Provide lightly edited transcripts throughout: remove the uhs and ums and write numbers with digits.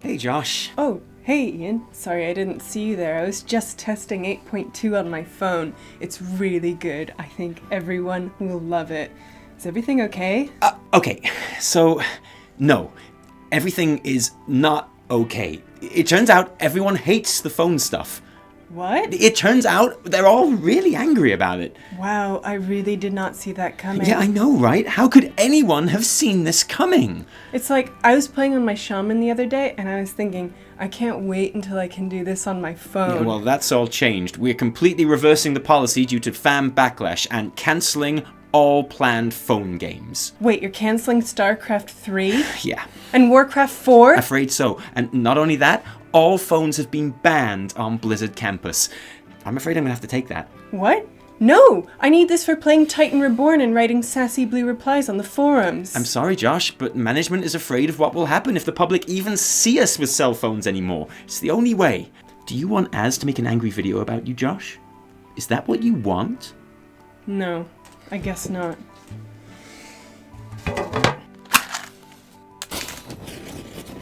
Hey Josh. Oh, hey Ian. Sorry I didn't see you there. I was just testing 8.2 on my phone. It's really good. I think everyone will love it. Is everything okay? Okay, so no, everything is not okay. It turns out everyone hates the phone stuff. What? It turns out they're all really angry about it. Wow, I really did not see that coming. Yeah, I know, right? How could anyone have seen this coming? It's like, I was playing on my shaman the other day, and I was thinking, I can't wait until I can do this on my phone. Yeah, well, that's all changed. We're completely reversing the policy due to fan backlash and cancelling all planned phone games. Wait, you're cancelling StarCraft 3? Yeah. And Warcraft 4? Afraid so. And not only that, all phones have been banned on Blizzard campus. I'm afraid I'm gonna have to take that. What? No! I need this for playing Titan Reborn and writing sassy blue replies on the forums. I'm sorry, Josh, but management is afraid of what will happen if the public even see us with cell phones anymore. It's the only way. Do you want Az to make an angry video about you, Josh? Is that what you want? No, I guess not.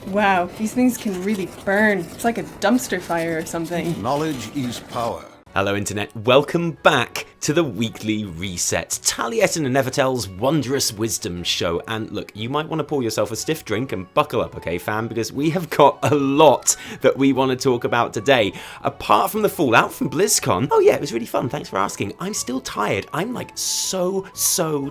Wow, these things can really burn. It's like a dumpster fire or something. Knowledge is power. Hello Internet, welcome back to the weekly reset. Taliesin and Evitel's Wondrous Wisdomshow. And look, you might want to pour yourself a stiff drink and buckle up, okay fam, because we have got a lot that we want to talk about today. Apart from the fallout from BlizzCon, oh yeah, it was really fun, thanks for asking. I'm still tired. I'm like so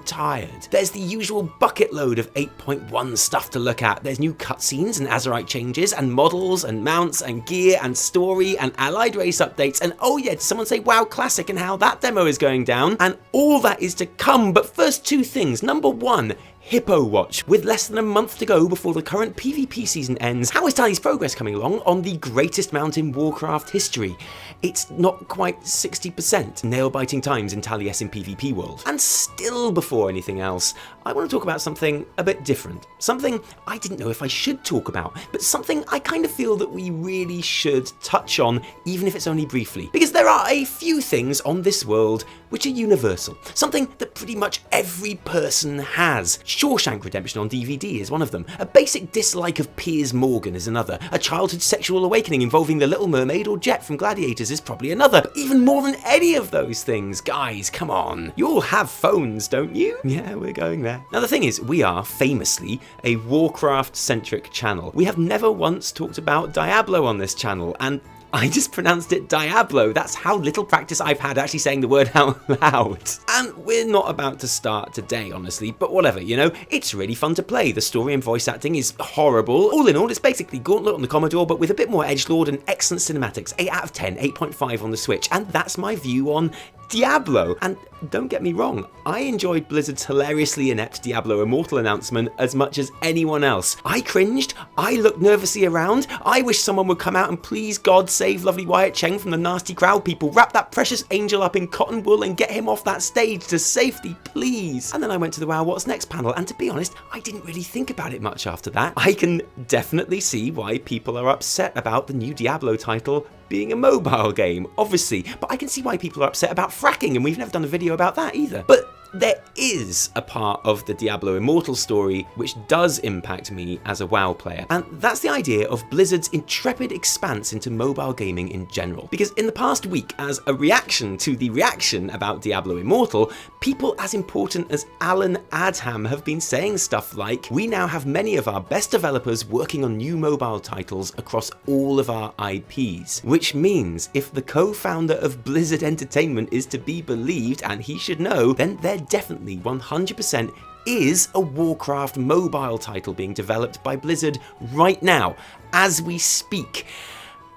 tired. There's the usual bucket load of 8.1 stuff to look at. There's new cutscenes and Azerite changes and models and mounts and gear and story and allied race updates. And oh yeah, did someone say WoW Classic and how that demo is going down? And all that is to come, but first two things. Number one, Hippo Watch. With less than a month to go before the current PvP season ends, how is Tally's progress coming along on the greatest mount in Warcraft history? It's not quite 60%, nail-biting times in Taliesin PvP world. And still before anything else, I want to talk about something a bit different. Something I didn't know if I should talk about, but something I kind of feel that we really should touch on, even if it's only briefly. Because there are a few things on this world which are universal. Something that pretty much every person has. Shawshank Redemption on DVD is one of them. A basic dislike of Piers Morgan is another. A childhood sexual awakening involving the Little Mermaid or Jet from Gladiators is probably another. But even more than any of those things, guys, come on. You all have phones, don't you? Yeah, we're going there. Now the thing is, we are famously a Warcraft-centric channel. We have never once talked about Diablo on this channel, and I just pronounced it Diablo. That's how little practice I've had actually saying the word out loud. And we're not about to start today, honestly, but whatever, you know, it's really fun to play. The story and voice acting is horrible. All in all, it's basically Gauntlet on the Commodore, but with a bit more edgelord and excellent cinematics. 8 out of 10, 8.5 on the Switch. And that's my view on Diablo. And don't get me wrong, I enjoyed Blizzard's hilariously inept Diablo Immortal announcement as much as anyone else. I cringed, I looked nervously around, I wish someone would come out and please God save lovely Wyatt Cheng from the nasty crowd people, wrap that precious angel up in cotton wool and get him off that stage to safety, please. And then I went to the WoW What's Next panel, and to be honest, I didn't really think about it much after that. I can definitely see why people are upset about the new Diablo title being a mobile game, obviously, but I can see why people are upset about fracking, and we've never done a video about that either. But there is a part of the Diablo Immortal story which does impact me as a WoW player, and that's the idea of Blizzard's intrepid expanse into mobile gaming in general. Because in the past week, as a reaction to the reaction about Diablo Immortal, people as important as Alan Adham have been saying stuff like, we now have many of our best developers working on new mobile titles across all of our IPs, which means if the co-founder of Blizzard Entertainment is to be believed, and he should know, then there definitely 100% is a Warcraft mobile title being developed by Blizzard right now, as we speak.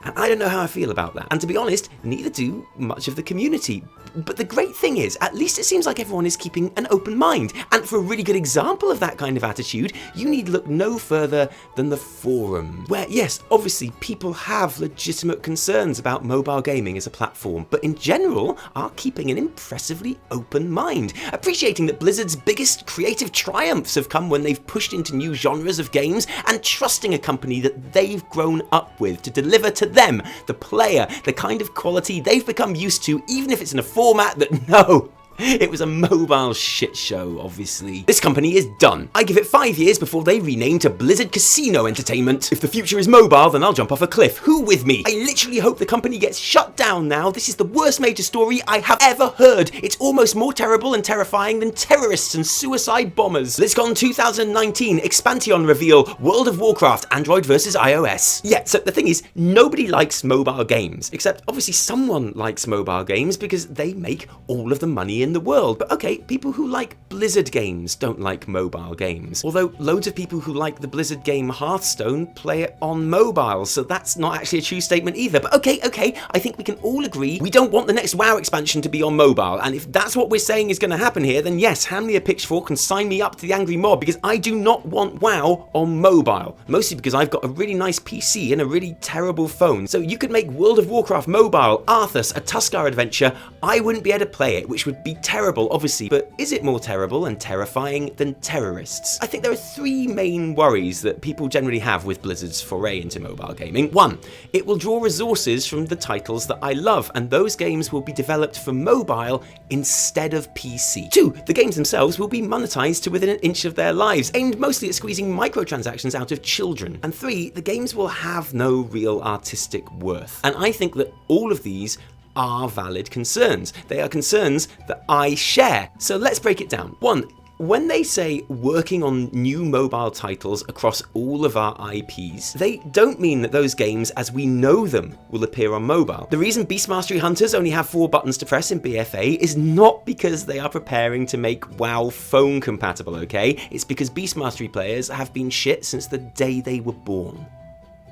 And I don't know how I feel about that. And to be honest, neither do much of the community. But the great thing is, at least it seems like everyone is keeping an open mind. And for a really good example of that kind of attitude, you need look no further than the forum. Where, yes, obviously people have legitimate concerns about mobile gaming as a platform, but in general are keeping an impressively open mind. Appreciating that Blizzard's biggest creative triumphs have come when they've pushed into new genres of games, and trusting a company that they've grown up with to deliver to them, the player, the kind of quality they've become used to, even if it's in a format that, no, It was a mobile shit show, obviously. This company is done. I give it 5 years before they rename to Blizzard Casino Entertainment. If the future is mobile, then I'll jump off a cliff. Who with me? I literally hope the company gets shut down now. This is the worst major story I have ever heard. It's almost more terrible and terrifying than terrorists and suicide bombers. Blizzcon 2019 Expansion reveal, World of Warcraft, Android versus iOS. Yeah, so the thing is, nobody likes mobile games, except obviously someone likes mobile games because they make all of the money in the world. But okay, people who like Blizzard games don't like mobile games. Although loads of people who like the Blizzard game Hearthstone play it on mobile, so that's not actually a true statement either. But okay, I think we can all agree we don't want the next WoW expansion to be on mobile, and if that's what we're saying is going to happen here, then yes, hand me a pitchfork and sign me up to the angry mob, because I do not want WoW on mobile. Mostly because I've got a really nice PC and a really terrible phone. So you could make World of Warcraft mobile, Arthas, a Tuskarr adventure, I wouldn't be able to play it, which would be terrible, obviously, but is it more terrible and terrifying than terrorists? I think there are three main worries that people generally have with Blizzard's foray into mobile gaming. 1, it will draw resources from the titles that I love, and those games will be developed for mobile instead of PC. 2, the games themselves will be monetized to within an inch of their lives, aimed mostly at squeezing microtransactions out of children. And 3, the games will have no real artistic worth. And I think that all of these are valid concerns. They are concerns that I share. So let's break it down. 1, when they say working on new mobile titles across all of our IPs, they don't mean that those games as we know them will appear on mobile. The reason Beast Mastery Hunters only have 4 buttons to press in BfA is not because they are preparing to make WoW phone compatible, okay? It's because Beast Mastery players have been shit since the day they were born.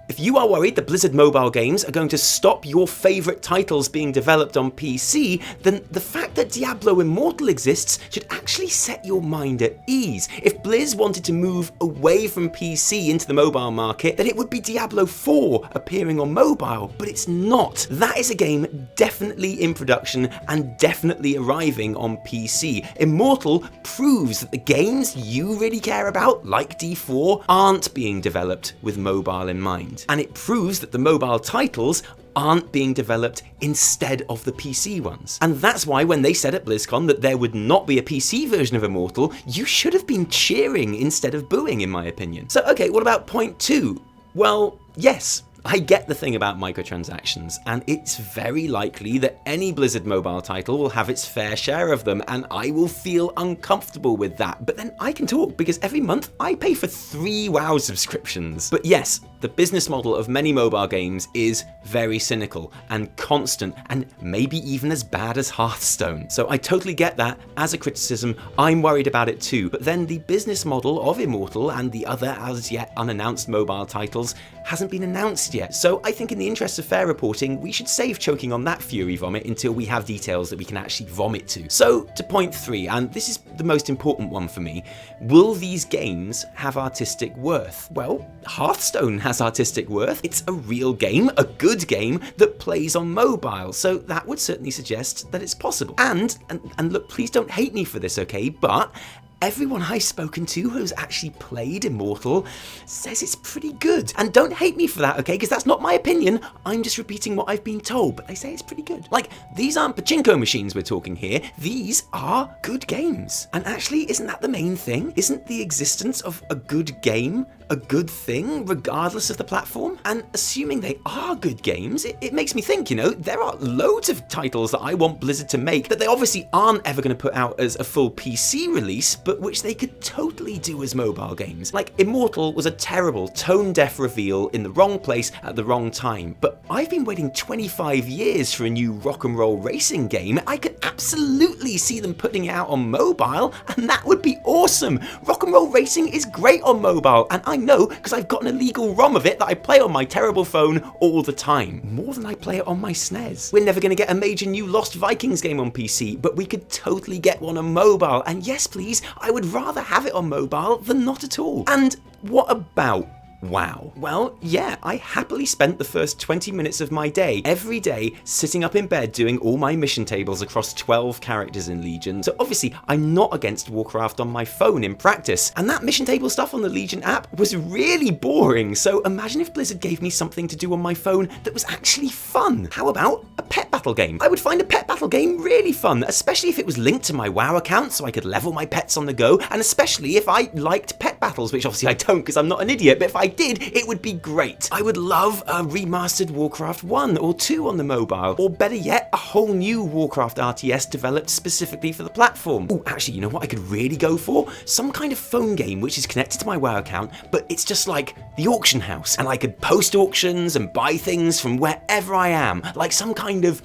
If you are worried that Blizzard mobile games are going to stop your favourite titles being developed on PC, then the fact that Diablo Immortal exists should actually set your mind at ease. If Blizz wanted to move away from PC into the mobile market, then it would be Diablo 4 appearing on mobile, but it's not. That is a game definitely in production and definitely arriving on PC. Immortal proves that the games you really care about, like D4, aren't being developed with mobile in mind. And it proves that the mobile titles aren't being developed instead of the PC ones. And that's why when they said at BlizzCon that there would not be a PC version of Immortal, you should have been cheering instead of booing, in my opinion. So okay, what about point 2? Well, yes, I get the thing about microtransactions, and it's very likely that any Blizzard mobile title will have its fair share of them, and I will feel uncomfortable with that. But then I can talk, because every month I pay for 3 WoW subscriptions. But yes, the business model of many mobile games is very cynical and constant, and maybe even as bad as Hearthstone. So I totally get that. As a criticism, I'm worried about it too. But then the business model of Immortal and the other as yet unannounced mobile titles hasn't been announced yet. So I think in the interest of fair reporting, we should save choking on that fury vomit until we have details that we can actually vomit to. So to point 3, and this is the most important one for me, will these games have artistic worth? Well, Hearthstone has artistic worth. It's a real game, a good game that plays on mobile. So that would certainly suggest that it's possible. And look, please don't hate me for this, okay? But everyone I've spoken to who's actually played Immortal says it's pretty good. And don't hate me for that, okay? Because that's not my opinion. I'm just repeating what I've been told, but they say it's pretty good. Like, these aren't pachinko machines we're talking here. These are good games. And actually, isn't that the main thing? Isn't the existence of a good game a good thing, regardless of the platform? And assuming they are good games, it makes me think, you know, there are loads of titles that I want Blizzard to make that they obviously aren't ever going to put out as a full PC release, but which they could totally do as mobile games. Like, Immortal was a terrible, tone-deaf reveal in the wrong place at the wrong time, but I've been waiting 25 years for a new rock and roll racing game. I could absolutely see them putting it out on mobile, and that would be awesome. Rock and roll racing is great on mobile, and I know because I've got an illegal ROM of it that I play on my terrible phone all the time, more than I play it on my SNES. We're never going to get a major new Lost Vikings game on PC, but we could totally get one on mobile, and yes please, I would rather have it on mobile than not at all. And what about Wow. Well, yeah, I happily spent the first 20 minutes of my day, every day, sitting up in bed doing all my mission tables across 12 characters in Legion. So obviously, I'm not against Warcraft on my phone in practice. And that mission table stuff on the Legion app was really boring. So imagine if Blizzard gave me something to do on my phone that was actually fun. How about a pet battle game? I would find a pet battle game really fun, especially if it was linked to my WoW account so I could level my pets on the go, and especially if I liked pet battles, which obviously I don't because I'm not an idiot, but if I did, it would be great. I would love a remastered Warcraft 1 or 2 on the mobile, or better yet, a whole new Warcraft RTS developed specifically for the platform. Oh, actually, you know what I could really go for? Some kind of phone game which is connected to my WoW account, but it's just like the auction house, and I could post auctions and buy things from wherever I am, like some kind of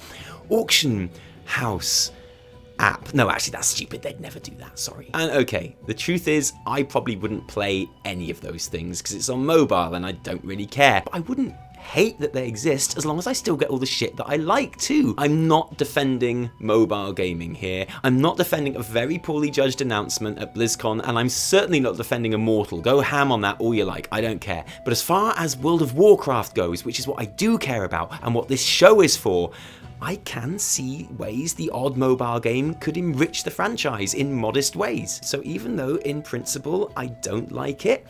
auction house app. No, actually, that's stupid. They'd never do that, sorry. And okay, the truth is, I probably wouldn't play any of those things because it's on mobile and I don't really care. But I wouldn't hate that they exist as long as I still get all the shit that I like too. I'm not defending mobile gaming here. I'm not defending a very poorly judged announcement at BlizzCon, and I'm certainly not defending Immortal. Go ham on that all you like, I don't care. But as far as World of Warcraft goes, which is what I do care about and what this show is for, I can see ways the odd mobile game could enrich the franchise in modest ways. So even though in principle I don't like it,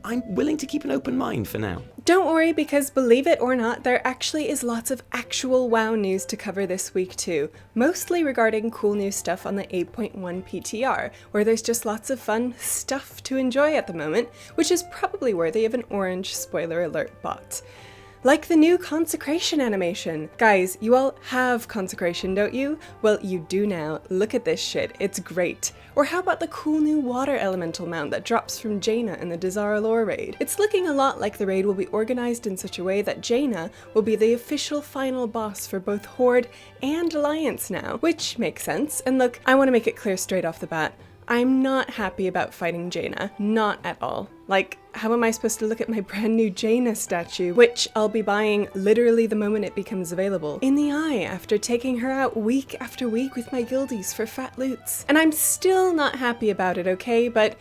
I'm willing to keep an open mind for now. Don't worry, because believe it or not, there actually is lots of actual WoW news to cover this week too, mostly regarding cool new stuff on the 8.1 PTR, where there's just lots of fun stuff to enjoy at the moment, which is probably worthy of an orange spoiler alert bot. Like the new consecration animation. Guys, you all have consecration, don't you? Well, you do now. Look at this shit, it's great. Or how about the cool new water elemental mount that drops from Jaina in the Dazar'alor raid? It's looking a lot like the raid will be organized in such a way that Jaina will be the official final boss for both Horde and Alliance now, which makes sense. And look, I want to make it clear straight off the bat, I'm not happy about fighting Jaina, not at all. Like, how am I supposed to look at my brand new Jaina statue, which I'll be buying literally the moment it becomes available, in the eye after taking her out week after week with my guildies for fat loots? And I'm still not happy about it, okay? But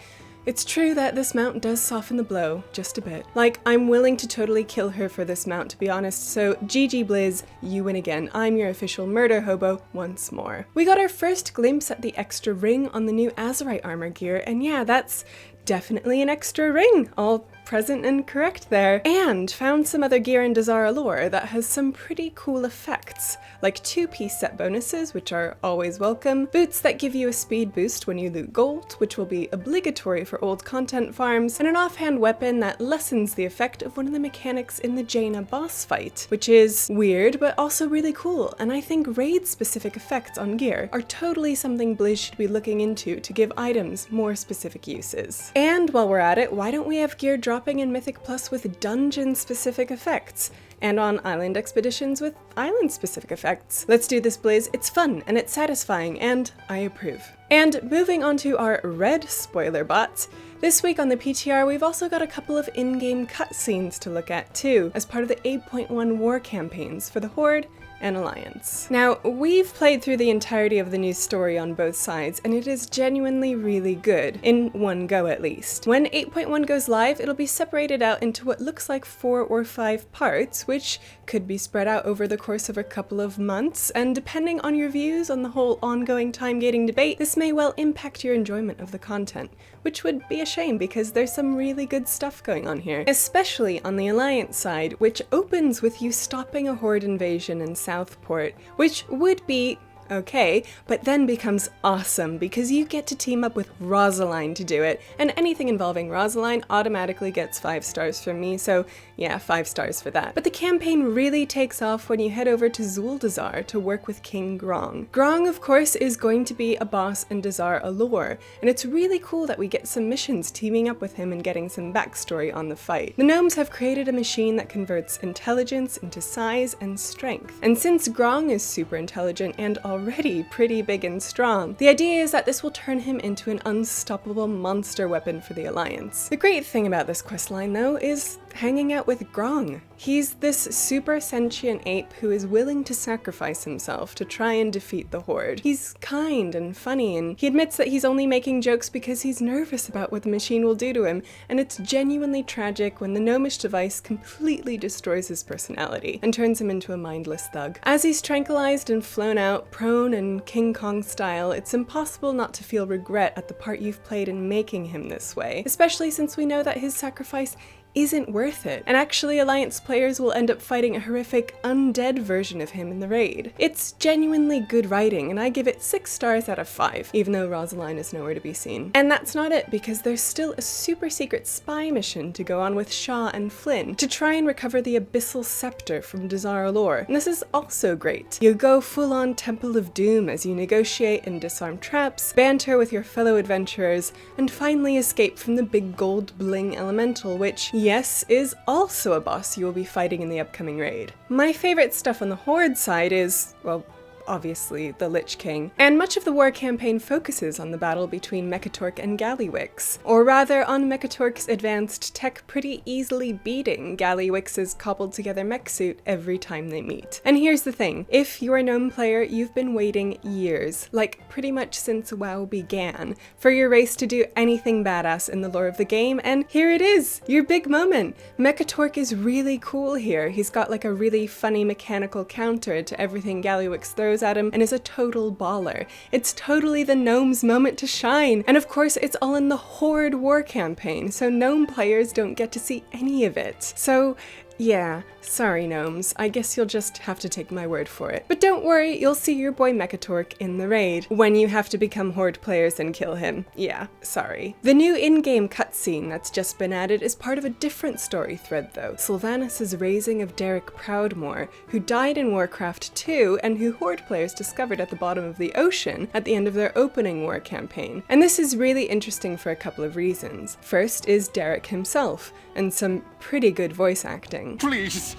it's true that this mount does soften the blow, just a bit. Like, I'm willing to totally kill her for this mount, to be honest, so GG Blizz, you win again. I'm your official murder hobo once more. We got our first glimpse at the extra ring on the new Azerite armor gear, and yeah, that's definitely an extra ring, all present and correct there. And found some other gear in Dazar'alor that has some pretty cool effects, like 2-piece set bonuses, which are always welcome, boots that give you a speed boost when you loot gold, which will be obligatory for old content farms, and an offhand weapon that lessens the effect of one of the mechanics in the Jaina boss fight, which is weird but also really cool, and I think raid-specific effects on gear are totally something Blizz should be looking into to give items more specific uses. And while we're at it, why don't we have gear dropping in Mythic Plus with dungeon-specific effects, and on island expeditions with island-specific effects? Let's do this, Blizz. It's fun, and it's satisfying, and I approve. And moving on to our red spoiler bots, this week on the PTR we've also got a couple of in-game cutscenes to look at too, as part of the 8.1 war campaigns for the Horde and Alliance. Now, we've played through the entirety of the new story on both sides, and it is genuinely really good, in one go at least. When 8.1 goes live, it'll be separated out into what looks like 4 or 5 parts, which could be spread out over the course of a couple of months, and depending on your views on the whole ongoing time-gating debate, this may well impact your enjoyment of the content, which would be a shame because there's some really good stuff going on here, especially on the Alliance side, which opens with you stopping a Horde invasion in Southport, which would be okay, but then becomes awesome because you get to team up with Rosaline to do it, and anything involving Rosaline automatically gets 5 stars from me, so yeah, 5 stars for that. But the campaign really takes off when you head over to Zuldazar to work with King Gron. Gron, of course, is going to be a boss in Dazar'alor, and it's really cool that we get some missions teaming up with him and getting some backstory on the fight. The gnomes have created a machine that converts intelligence into size and strength, and since Gron is super intelligent and already pretty big and strong, the idea is that this will turn him into an unstoppable monster weapon for the Alliance. The great thing about this questline, though, is hanging out with Grong. He's this super sentient ape who is willing to sacrifice himself to try and defeat the Horde. He's kind and funny, and he admits that he's only making jokes because he's nervous about what the machine will do to him, and it's genuinely tragic when the gnomish device completely destroys his personality and turns him into a mindless thug. As he's tranquilized and flown out, prone and King Kong style, it's impossible not to feel regret at the part you've played in making him this way, especially since we know that his sacrifice isn't worth it, and actually Alliance players will end up fighting a horrific undead version of him in the raid. It's genuinely good writing, and I give it 6 stars out of 5, even though Rosaline is nowhere to be seen. And that's not it, because there's still a super secret spy mission to go on with Shaw and Flynn to try and recover the Abyssal Scepter from Dazar'alor, and this is also great. You go full-on Temple of Doom as you negotiate and disarm traps, banter with your fellow adventurers, and finally escape from the big gold bling elemental, which, yes, is also a boss you will be fighting in the upcoming raid. My favorite stuff on the Horde side is, well, obviously the Lich King, and much of the war campaign focuses on the battle between Mekkatorque and Gallywix, or rather on Mekkatorque's advanced tech pretty easily beating Gallywix's cobbled together mech suit every time they meet. And here's the thing, if you're a gnome player, you've been waiting years, like pretty much since WoW began, for your race to do anything badass in the lore of the game, and here it is, your big moment. Mekkatorque is really cool here. He's got like a really funny mechanical counter to everything Gallywix throws at him and is a total baller. It's totally the gnome's moment to shine, and of course it's all in the Horde war campaign, so gnome players don't get to see any of it. So yeah, sorry gnomes, I guess you'll just have to take my word for it. But don't worry, you'll see your boy Mekkatorque in the raid, when you have to become Horde players and kill him. Yeah, sorry. The new in-game cutscene that's just been added is part of a different story thread though, Sylvanas' raising of Derek Proudmore, who died in Warcraft 2 and who Horde players discovered at the bottom of the ocean at the end of their opening war campaign. And this is really interesting for a couple of reasons. First is Derek himself, and some pretty good voice acting. Please,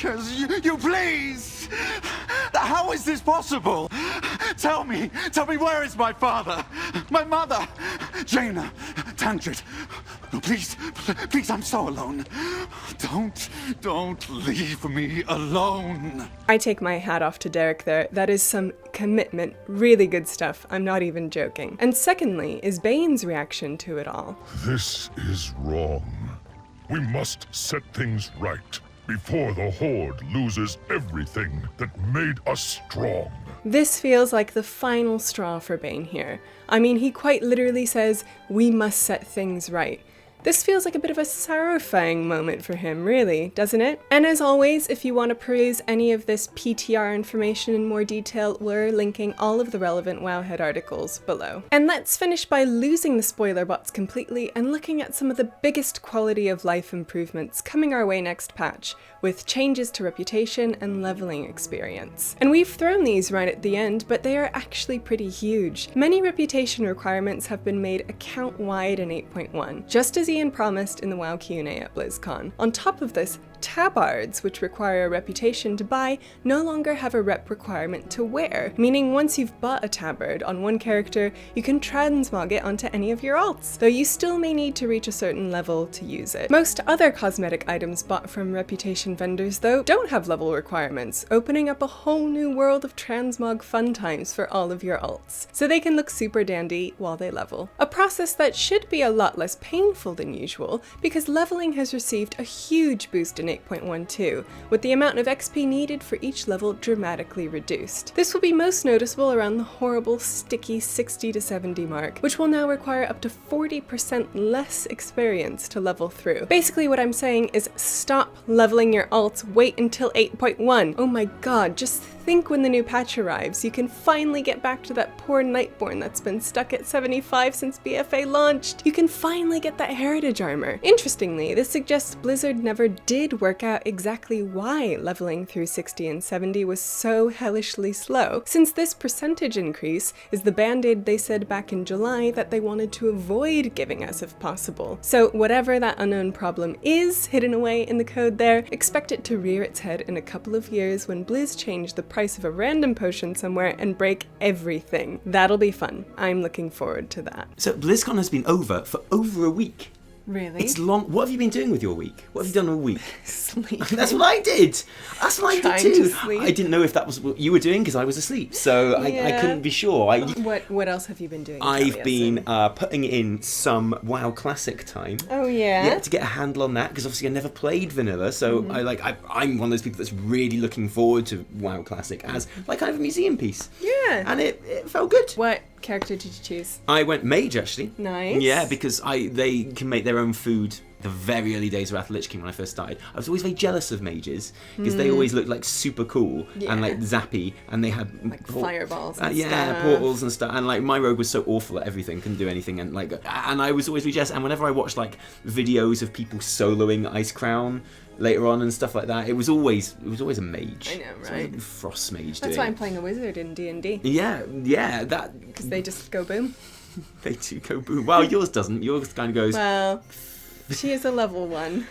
yes, you please! How is this possible? Tell me where is my father? My mother? Jaina, Tangent. No, please, I'm so alone. Don't leave me alone. I take my hat off to Derek there. That is some commitment. Really good stuff. I'm not even joking. And secondly is Baine's reaction to it all. This is wrong. We must set things right before the Horde loses everything that made us strong. This feels like the final straw for Baine here. I mean, he quite literally says, we must set things right. This feels like a bit of a sorrowfying moment for him, really, doesn't it? And as always, if you want to peruse any of this PTR information in more detail, we're linking all of the relevant Wowhead articles below. And let's finish by losing the spoiler bots completely and looking at some of the biggest quality of life improvements coming our way next patch, with changes to reputation and leveling experience. And we've thrown these right at the end, but they are actually pretty huge. Many reputation requirements have been made account-wide in 8.1, just as Ian promised in the WoW Q&A at BlizzCon. On top of this, tabards, which require a reputation to buy, no longer have a rep requirement to wear, meaning once you've bought a tabard on one character, you can transmog it onto any of your alts, though you still may need to reach a certain level to use it. Most other cosmetic items bought from reputation vendors, though, don't have level requirements, opening up a whole new world of transmog fun times for all of your alts, so they can look super dandy while they level. A process that should be a lot less painful than usual, because leveling has received a huge boost in 8.12, with the amount of XP needed for each level dramatically reduced. This will be most noticeable around the horrible, sticky 60 to 70 mark, which will now require up to 40% less experience to level through. Basically what I'm saying is stop leveling your alts, wait until 8.1. Oh my god, just think when the new patch arrives, you can finally get back to that poor Nightborn that's been stuck at 75 since BfA launched. You can finally get that heritage armor. Interestingly, this suggests Blizzard never did work out exactly why leveling through 60 and 70 was so hellishly slow, since this percentage increase is the band-aid they said back in July that they wanted to avoid giving us if possible. So whatever that unknown problem is hidden away in the code there, expect it to rear its head in a couple of years when Blizz changed the price of a random potion somewhere and break everything. That'll be fun. I'm looking forward to that. So BlizzCon has been over for over a week. Really? It's long. What have you been doing with your week? What have you done all week? Sleep. That's what I did. That's what I Trying did to too. sleep. I didn't know if that was what you were doing because I was asleep, so I Yeah. couldn't be sure. What else have you been doing? I've Taliesin? been putting in some WoW Classic time. Oh yeah. To get a handle on that, because obviously I never played vanilla, so I'm one of those people that's really looking forward to WoW Classic as like kind of a museum piece. Yeah. And it felt good. What character did you choose? I went mage actually. Nice. Yeah, because they can make their own food. The very early days of Wrath of the Lich King when I first started, I was always very jealous of mages because they always looked like super cool and like zappy, and they had Like fireballs and yeah, stuff. portals and stuff, and like my rogue was so awful at everything, couldn't do anything, and I was always really jealous. And whenever I watched like videos of people soloing Ice Crown later on and stuff like that, it was always a mage. I know, It was right? a frost mage. That's why I'm playing a wizard in D&D. Yeah, that Because they just go boom. they do go boom. Well, yours doesn't. Yours kind of goes. Well, she is a level 1.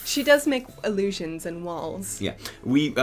She does make illusions and walls. Yeah, we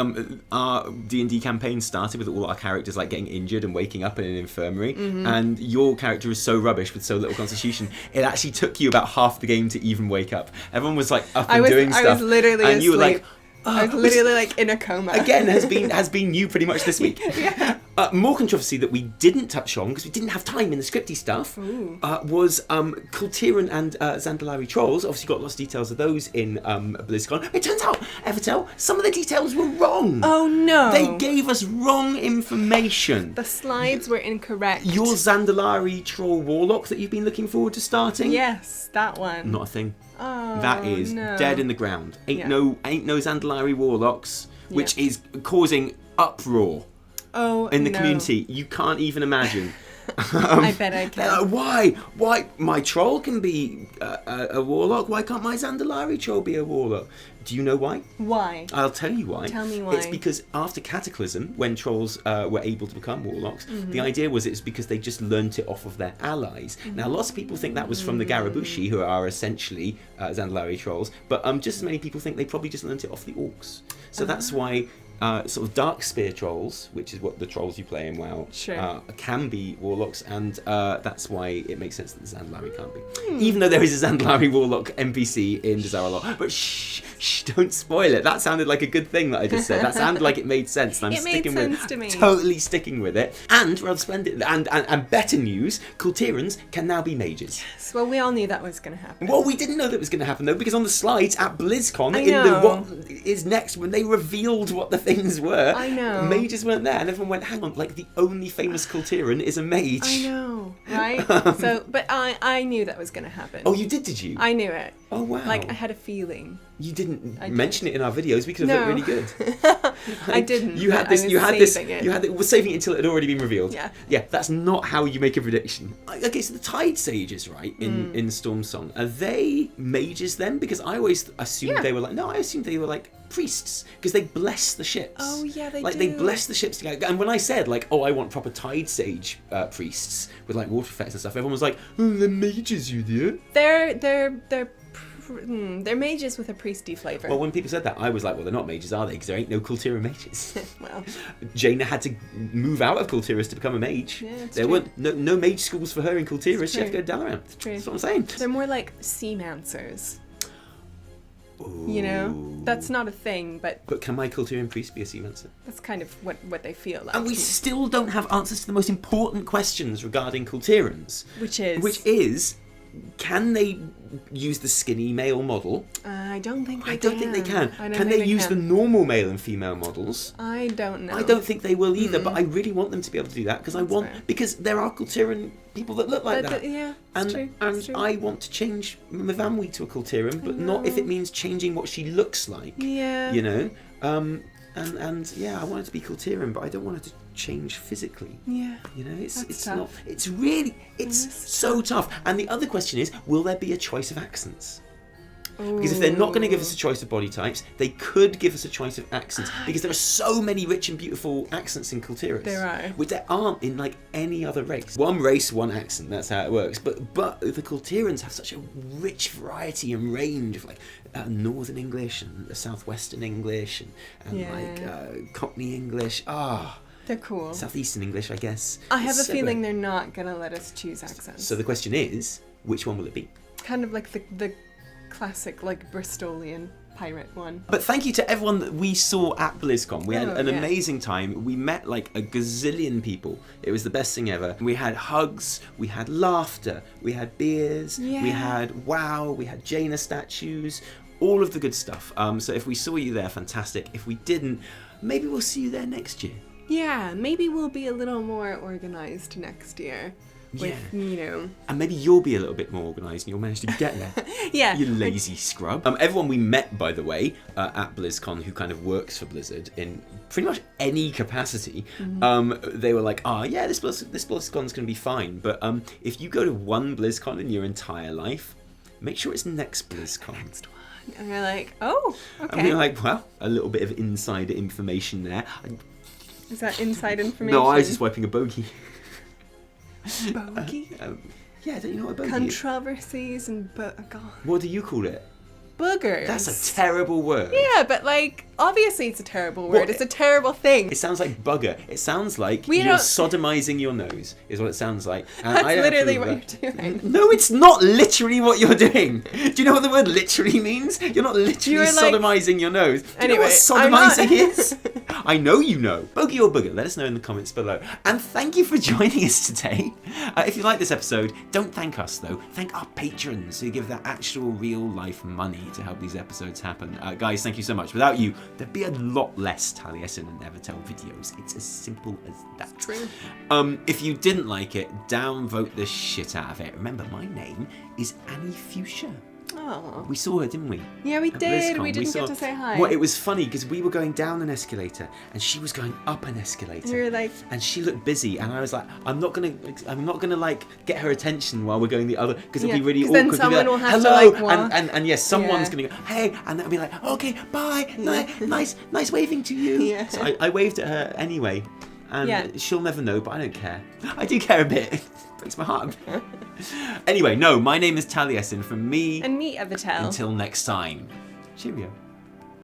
our D&D campaign started with all our characters like getting injured and waking up in an infirmary, and your character is so rubbish with so little constitution. It actually took you about half the game to even wake up. Everyone was like up and doing stuff. I was literally and asleep. you were like, I was literally like in a coma. again has been you pretty much this week. Yeah. More controversy that we didn't touch on because we didn't have time in the scripty stuff was Kul Tiran and Zandalari trolls. Obviously got lots of details of those in BlizzCon. It turns out, Evitel, some of the details were wrong. Oh no. They gave us wrong information. The slides were incorrect. Your Zandalari troll warlock that you've been looking forward to starting? Yes, that one. Not a thing. Oh, That is no. dead in the ground. Ain't Yeah. no Zandalari warlocks, which Yeah. is causing uproar Oh, in the no. community. You can't even imagine. I bet I They're can. like, why? My troll can be a warlock. Why can't my Zandalari troll be a warlock? Do you know why? Why? I'll tell you why. Tell me why. It's because after Cataclysm, when trolls were able to become warlocks, the idea was it's because they just learnt it off of their allies. Now, lots of people think that was from the Garabushi, who are essentially Zandalari trolls, but just as many people think they probably just learnt it off the orcs. So that's why sort of dark spear trolls, which is what the trolls you play in WoW, Sure. can be warlocks, and that's why it makes sense that the Zandalari can't be. Even though there is a Zandalari warlock NPC in Dazar'alor. But shh, don't spoil it. That sounded like a good thing that I just said. That sounded like it made sense, and I'm It made sticking sense with to it. me. Totally sticking with it. And rather splendid, and better news, Kul Tirans can now be mages. Well, we all knew that was going to happen. Well, we didn't know that was going to happen though, because on the slides at BlizzCon, I in the know. what is next, when they revealed what the things were, I know. mages weren't there, and everyone went, "Hang on, like the only famous Kul Tiran is a mage." I know, right? So, but I knew that was going to happen. Oh, you did you? I knew it. Oh wow. Like, I had a feeling. You didn't I mention it in our videos. We could have looked No. really good. I didn't. You had but this. I was You had this. saving it. You had it. Was saving it until it had already been revealed. Yeah. Yeah. That's not how you make a prediction. Okay, so the Tide Sages, right, Hmm. in Storm Song, are they mages then? Because I always assumed Yeah. they were like. No, I assumed they were like priests because they bless the ships. Oh, yeah, they like they do. bless the ships together. And when I said like, oh, I want proper Tide Sage priests with like water effects and stuff, everyone was like, oh, they're mages, you idiot. They're mages with a priesty flavor. Well, when people said that, I was like, well, they're not mages, are they? Because there ain't no Kul Tiran mages. Well, Jaina had to move out of Kul Tiran to become a mage. Yeah, it's there true. weren't no mage schools for her in Kul Tiran. She had to go true. to Dalaran. true. That's what I'm saying. they're more like seamancers. You know, that's not a thing, but But can my Kul Tiran priest be a seamancer? that's kind of what they feel like. And we still don't have answers to the most important questions regarding Kul Tirans. Which is, Can they use the skinny male model? I don't think they I don't think they can. I don't Can think they use the normal male and female models? I don't know. I don't think they will either, but I really want them to be able to do that because fair. because there are Kul Tiran people that look like that. Yeah, And, it's true. and it's true. I want to change Mavamwi to a Kul Tiran, but not if it means changing what she looks like. Yeah. You know? And yeah, I want her to be Kul Tiran, but I don't want her to change physically. Yeah. You know, That's it's tough. not. It's really. It's so tough. And the other question is, will there be a choice of accents? Because if they're not going to give us a choice of body types, they could give us a choice of accents. Because there are so many rich and beautiful accents in Kul Tirans. There are. Which there aren't in like any other race. One race, one accent. That's how it works. But the Kul Tirans have such a rich variety and range of like Northern English and Southwestern English and Yeah. like Cockney English. They're cool. Southeastern English, I guess. I have It's a so feeling great. they're not gonna let us choose accents. So the question is, which one will it be? kind of like the classic like Bristolian pirate one. But thank you to everyone that we saw at BlizzCon. We had an yeah. amazing time. We met like a gazillion people. It was the best thing ever. We had hugs, we had laughter, we had beers, Yeah. we had WoW, we had Jaina statues, all of the good stuff. So if we saw you there, fantastic. If we didn't, maybe we'll see you there next year. Yeah, maybe we'll be a little more organized next year. With, you know. And maybe you'll be a little bit more organised and you'll manage to get there. Yeah. You lazy scrub. Everyone we met, by the way, at BlizzCon who kind of works for Blizzard in pretty much any capacity, they were like, oh yeah, this BlizzCon's going to be fine. But if you go to one BlizzCon in your entire life, make sure it's next BlizzCon. Next one. And we're like, oh, okay. And we're like, well, a little bit of insider information there. Is that inside information? No, I was just wiping a bogey. Bogey? Yeah, don't you know what a bogey is? Controversies and God. What do you call it? Boogers. That's a terrible word. Yeah, but like, obviously it's a terrible word. What? It's a terrible thing. It sounds like bugger. It sounds like We you're don't- sodomizing your nose, is what it sounds like. And That's I don't literally approve what of you're that. doing. No, it's not literally what you're doing. Do you know what the word literally means? You're not literally You were like- sodomizing your nose. Do you know Anyway, what I'm not- sodomizing is? I know you know. Bogey or booger? Let us know in the comments below. And thank you for joining us today. If you like this episode, don't thank us though. Thank our patrons who give their actual real life money to help these episodes happen. Guys, thank you so much. Without you, there'd be a lot less Taliesin and Evitel videos. It's as simple as that. True. If you didn't like it, downvote the shit out of it. Remember, my name is Annie Fuchsia. Oh. We saw her, didn't we? Yeah, we At did. BlizzCon. We didn't saw- get to say hi. Well, it was funny because we were going down an escalator and she was going up an escalator. We were like- and she looked busy, and I was like, I'm not gonna like get her attention while we're going the other, because it'll Yeah, be really 'cause awkward. then to be someone like, will have to, hello, like, walk. and yes, someone's Yeah. gonna go, hey, and that'll be like, okay, bye, nice waving to you. Yeah. So I waved at her anyway, and Yeah. she'll never know, but I don't care. I do care a bit. It breaks my heart a bit. Anyway, no, my name is Taliesin. From me, And me, Evitel. until next time, cheerio.